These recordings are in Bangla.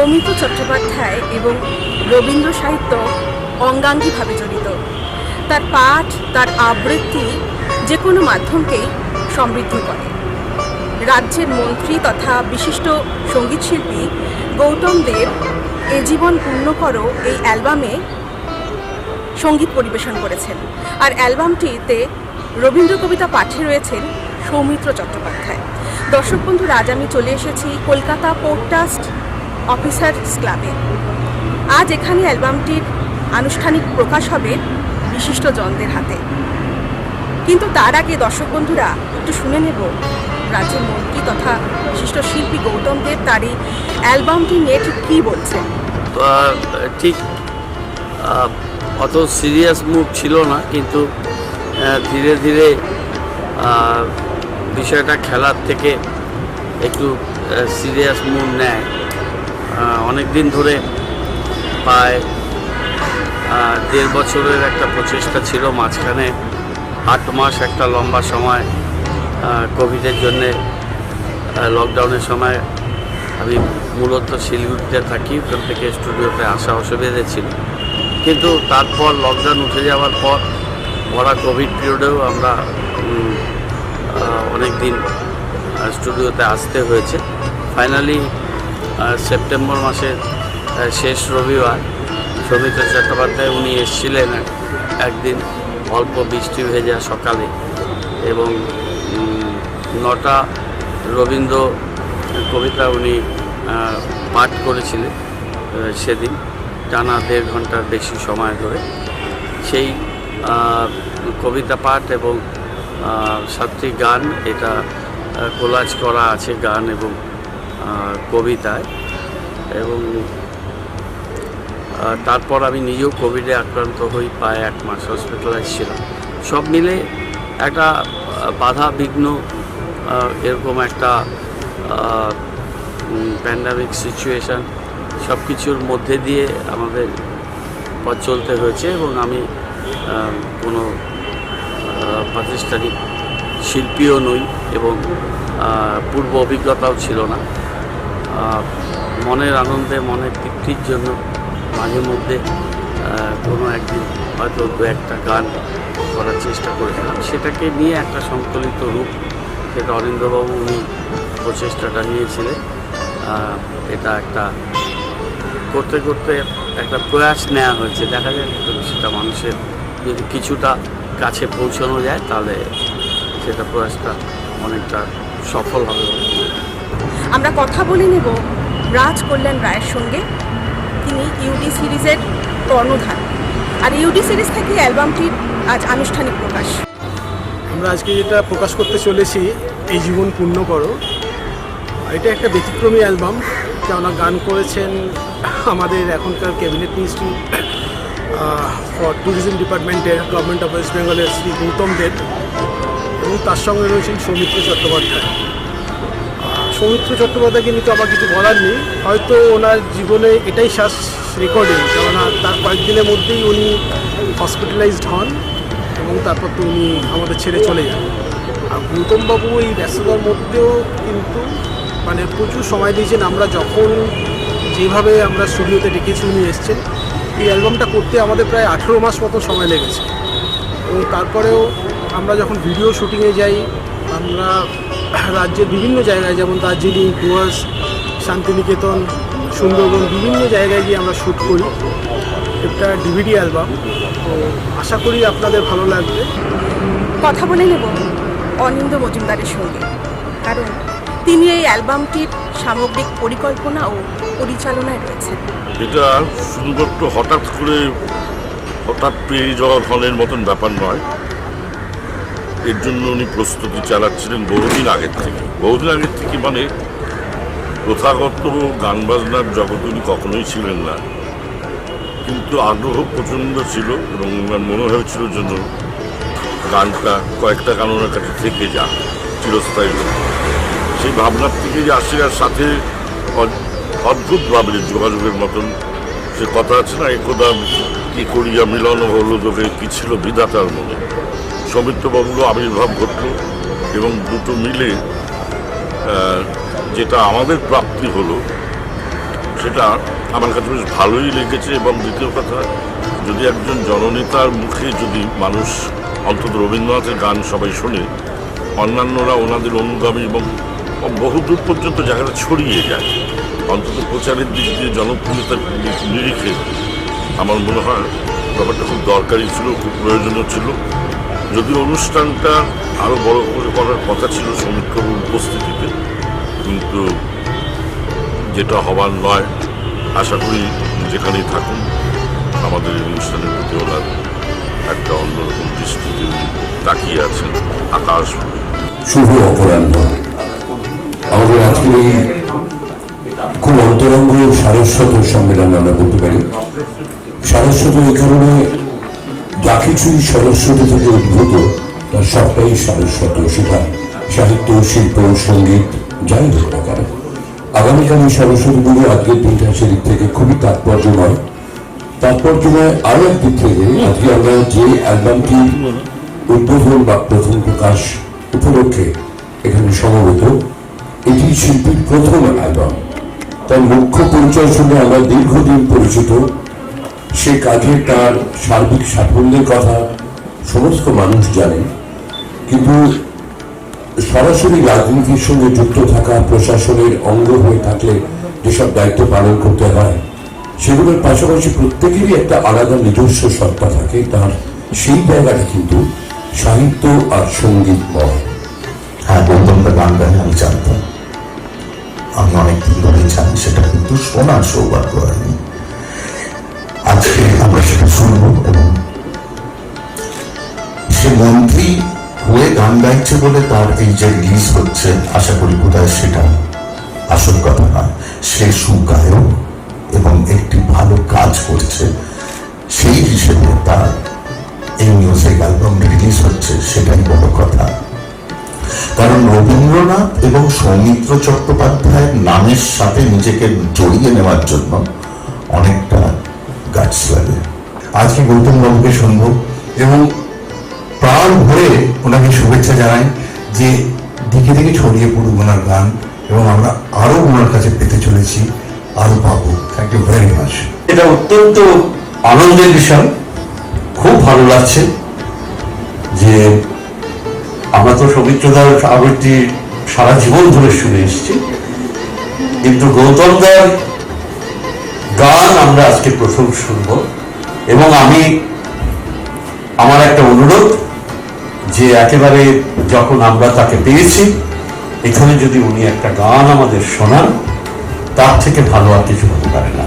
সৌমিত্র চট্টোপাধ্যায় এবং রবীন্দ্র সাহিত্য অঙ্গাঙ্গিভাবে জড়িত। তার পাঠ, তার আবৃত্তি যে কোনো মাধ্যমকেই সমৃদ্ধ করে। রাজ্যের মন্ত্রী তথা বিশিষ্ট সঙ্গীতশিল্পী গৌতম দেব এ জীবন পূর্ণ করো এই অ্যালবামে সঙ্গীত পরিবেশন করেছেন। আর অ্যালবামটিতে রবীন্দ্র কবিতা পাঠে রয়েছেন সৌমিত্র চট্টোপাধ্যায়। দর্শক বন্ধুরা, আজ আমি চলে এসেছি কলকাতা পোর্ট ট্রাস্ট অফিসার্স ক্লাবে। আজ এখানে অ্যালবামটির আনুষ্ঠানিক প্রকাশ হবে বিশিষ্টজনদের হাতে। কিন্তু তার আগে দর্শক বন্ধুরা একটু শুনে নেব রাজ্যের মন্ত্রী তথা বিশিষ্ট শিল্পী গৌতম দেব তার এই অ্যালবামটি নিয়ে ঠিক কী বলছেন। ঠিক অত সিরিয়াস মুড ছিল না, কিন্তু ধীরে ধীরে বিষয়টা খেলার থেকে একটু সিরিয়াস মুড নেয়। অনেক দিন ধরে প্রায় 1.5 বছরের একটা প্রচেষ্টা ছিল। মাঝখানে 8 মাস একটা লম্বা সময় কোভিডের জন্যে, লকডাউনের সময় আমি মূলত শিলিগুড়িতে থাকি, ওখান থেকে স্টুডিওতে আসা অসুবিধা ছিল। কিন্তু তারপর লকডাউন উঠে যাওয়ার পর ভরা কোভিড পিরিয়ডেও আমরা অনেক দিন স্টুডিওতে আসতে হয়েছে। ফাইনালি সেপ্টেম্বর মাসের শেষ রবিবার সৌমিত্র চট্টোপাধ্যায় উনি এসেছিলেন একদিন অল্প বৃষ্টি ভেজা সকালে, এবং 9টা রবীন্দ্র কবিতা উনি পাঠ করেছিলেন সেদিন টানা 1.5 ঘন্টার বেশি সময় ধরে। সেই কবিতা পাঠ এবং 7টি গান, এটা কোলাজ করা আছে গান এবং কবিতায়। এবং তারপর আমি নিজেও কোভিডে আক্রান্ত হই, প্রায় 1 মাস হসপিটালাইজ ছিলাম। সব মিলে একটা বাধা বিঘ্ন, এরকম একটা প্যান্ডামিক সিচুয়েশান, সব কিছুর মধ্যে দিয়ে আমাদের পথ চলতে হয়েছে। এবং আমি কোনো প্রাতিষ্ঠানিক শিল্পীও নই এবং পূর্ব অভিজ্ঞতাও ছিল না। মনের আনন্দে, মনের তৃপ্তির জন্য মাঝে মধ্যে কোনো একদিন হয়তো 2-1টা গান করার চেষ্টা করেছিলাম। সেটাকে নিয়ে একটা সংকলিত রূপ, সেটা অরিন্দবাবু উনি প্রচেষ্টাটা নিয়েছিলেন। এটা একটা করতে করতে একটা প্রয়াস নেওয়া হয়েছে, দেখা যায় সেটা মানুষের যদি কিছুটা কাছে পৌঁছানো যায় তাহলে সেটা প্রয়াসটা অনেকটা সফল হবে। আমরা কথা বলে নেব রাজ কল্যাণ রায়ের সঙ্গে। তিনি ইউডি সিরিজের কর্ণধার, আর ইউডি সিরিজ থেকে অ্যালবামটির আজ আনুষ্ঠানিক প্রকাশ। আমরা আজকে যেটা প্রকাশ করতে চলেছি, এই জীবন পূর্ণ করো, এটা একটা ব্যতিক্রমী অ্যালবাম। কেননা গান করেছেন আমাদের এখনকার ক্যাবিনেট মিনিস্ট্রি ফর ট্যুরিজম ডিপার্টমেন্টের গভর্নমেন্ট অফ ওয়েস্ট বেঙ্গলের শ্রী গৌতম দেব, এবং তার সঙ্গে রয়েছেন সৌমিত্র চট্টোপাধ্যায়। সৌমিত্র চট্টোপাধ্যায়কে নিয়ে তো আমার কিছু বলার নেই, হয়তো ওনার জীবনে এটাই শেষ রেকর্ডিং, কেননা তার কয়েকদিনের মধ্যেই উনি হসপিটালাইজড হন এবং তারপর তো উনি আমাদের ছেড়ে চলে যান। আর গৌতমবাবু এই ব্যস্ততার মধ্যেও কিন্তু মানে প্রচুর সময় দিয়েছেন। আমরা যখন যেভাবে আমরা স্টুডিওতে ডেকেছি উনি এসছেন, এই অ্যালবামটা করতে আমাদের প্রায় 18 মাস মতো সময় লেগেছে। এবং তারপরেও আমরা যখন ভিডিও শুটিংয়ে যাই, আমরা রাজ্যের বিভিন্ন জায়গায়, যেমন দার্জিলিং, ডুয়ার্স, শান্তিনিকেতন, সুন্দরবন, বিভিন্ন জায়গায় গিয়ে আমরা শ্যুট করি। একটা ডিভিডি অ্যালবাম, তো আশা করি আপনাদের ভালো লাগবে। কথা বলে নেব অনিন্দ্য মজুমদারের সঙ্গে, কারণ তিনি এই অ্যালবামটির সামগ্রিক পরিকল্পনা ও পরিচালনায় রয়েছেন। এটা শুধুমাত্র হঠাৎ পেয়ে যাওয়া ধরনের মতন ব্যাপার নয়। এর জন্য উনি প্রস্তুতি চালাচ্ছিলেন বহুদিন আগের থেকে। মানে প্রথাগত গান বাজনার জগতে উনি কখনোই ছিলেন না, কিন্তু আগ্রহ প্রচণ্ড ছিল এবং আমার মনে হয়েছিল যেন গানটা কয়েকটা গান ওনার কাছে থেকে যা চিরস্থায়ী। সেই ভাবনার থেকে যে আসে, আর সাথে অদ্ভুতভাবে যোগাযোগের মতন সে কথা আছে না, একদা কি করিয়া মিলন হলো তোকে, কি ছিল বিধাতার মনে। সৌমিত্রবাবুরও আবির্ভাব ঘটল এবং দুটো মিলে যেটা আমাদের প্রাপ্তি হলো, সেটা আমার কাছে বেশ ভালোই লেগেছে। এবং দ্বিতীয় কথা, যদি একজন জননেতার মুখে যদি মানুষ অন্তত রবীন্দ্রনাথের গান সবাই শোনে, অন্যান্যরা ওনাদের অনুগামী এবং বহুদূর পর্যন্ত জায়গাটা ছড়িয়ে যায়, অন্তত প্রচারের দিক দিয়ে জনপ্রিয়তার নিরিখে আমার মনে হয় ব্যাপারটা খুব দরকারি ছিল, খুব প্রয়োজনীয় ছিল। যদি অনুষ্ঠানটা আরও বড় করে করার কথা ছিল সমীক্ষার উপস্থিতিতে, কিন্তু যেটা হবার নয়। আশা করি যেখানেই থাকুন আমাদের এই অনুষ্ঠানের প্রতি ওনার একটা অন্যরকম দৃষ্টিতে তাকিয়ে আছেন আকাশ। শুভ অপরাহ্ন। আমাদের আজকে এই খুব অন্তরঙ্গ সারস্বত সম্মেলন আমরা বলতে পারি। সারস্বত এই কারণে যা কিছুই সরস্বতী থেকে উদ্ভূত তার সবটাই সারস্বত, সেটা সাহিত্য, শিল্প, সঙ্গীত যাই হোক না কেন। আগামীকাল এই সরস্বতী পুজো আজকের দিনটা সেদিক থেকে খুবই তাৎপর্যময়। আরো একদিক থেকে আজকে আমরা যে অ্যালবামটি উদ্বোধন বা প্রথম প্রকাশ উপলক্ষে এখানে সমবেত, এটি শিল্পীর প্রথম অ্যালবাম। তার মুখ্য পরিচয় শুনে আমরা দীর্ঘদিন পরিচিত। সে কাজে তার সার্বিক সাফল্যের কথা সমস্ত মানুষ জানে, কিন্তু সরাসরি রাজনীতির সঙ্গে যুক্ত থাকা, প্রশাসনের অঙ্গ হয়ে থাকলে যেসব দায়িত্ব পালন করতে হয়, সেগুলোর পাশাপাশি প্রত্যেকেরই একটা আলাদা নিজস্ব সত্তা থাকে। তার সেই জায়গাটা কিন্তু সাহিত্য আর সঙ্গীতময়। হ্যাঁ, গৌতমদা গান গানে আমি জানতাম, আমি অনেকদিন ধরেই জানি, সেটা কিন্তু শোনার সৌভাগ্য হয়নি। আজকে আমরা সেটা শুনবো এবং সে মন্ত্রী হয়ে গান গাইছে বলে তার এই যে রিলিজ হচ্ছে, আশা করি বোধহয় সেটা আসল কথা নয়। সে সুগায়ক এবং একটি ভালো কাজ করছে, সেই হিসেবে তার এই মিউজিক অ্যালবাম রিলিজ হচ্ছে, সেটাই বড় কথা। কারণ রবীন্দ্রনাথ এবং সৌমিত্র চট্টোপাধ্যায়ের নামের সাথে নিজেকে জড়িয়ে নেওয়ার জন্য অনেকটা গাছ লাগে। আজকে গৌতম বাবুকে শুনবো এবং প্রাণ ভরে ওনাকে শুভেচ্ছা জানাই যে দিকে দিকে ছড়িয়ে পড়ুক ওনার গান, এবং আমরা আরো ওনার কাছে পেতে চলেছি, আরো পাবো। Thank you very much. এটা অত্যন্ত আনন্দের বিষয়, খুব ভালো লাগছে যে আমরা তো সৌমিত্রদার আবৃত্তি সারা জীবন ধরে শুনে এসেছি, কিন্তু গৌতমদার গান আমরা আজকে প্রথম শুনব। এবং আমার একটা অনুরোধ যে একেবারে যখন আমরা তাকে পেয়েছি, এখানে যদি উনি একটা গান আমাদের শোনান, তার থেকে ভালো আর কিছু হতে পারে না।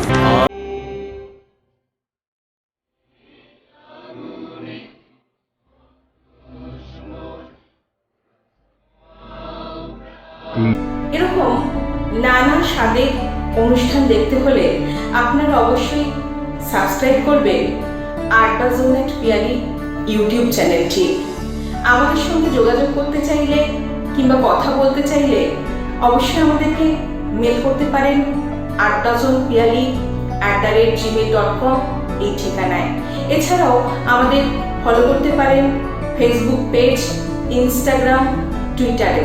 এরকম নানা স্বাদের অনুষ্ঠান দেখতে হলে আপনারা অবশ্যই সাবস্ক্রাইব করবেন আড্ডা-জোনেট পিয়ালি ইউটিউব চ্যানেলটি। আমাদের সঙ্গে যোগাযোগ করতে চাইলে কিংবা কথা বলতে চাইলে অবশ্যই আমাদেরকে মেল করতে পারেন addazonpiali@gmail.com এই ঠিকানায়। এছাড়াও আমাদের ফলো করতে পারেন ফেসবুক পেজ, ইনস্টাগ্রাম, টুইটারে।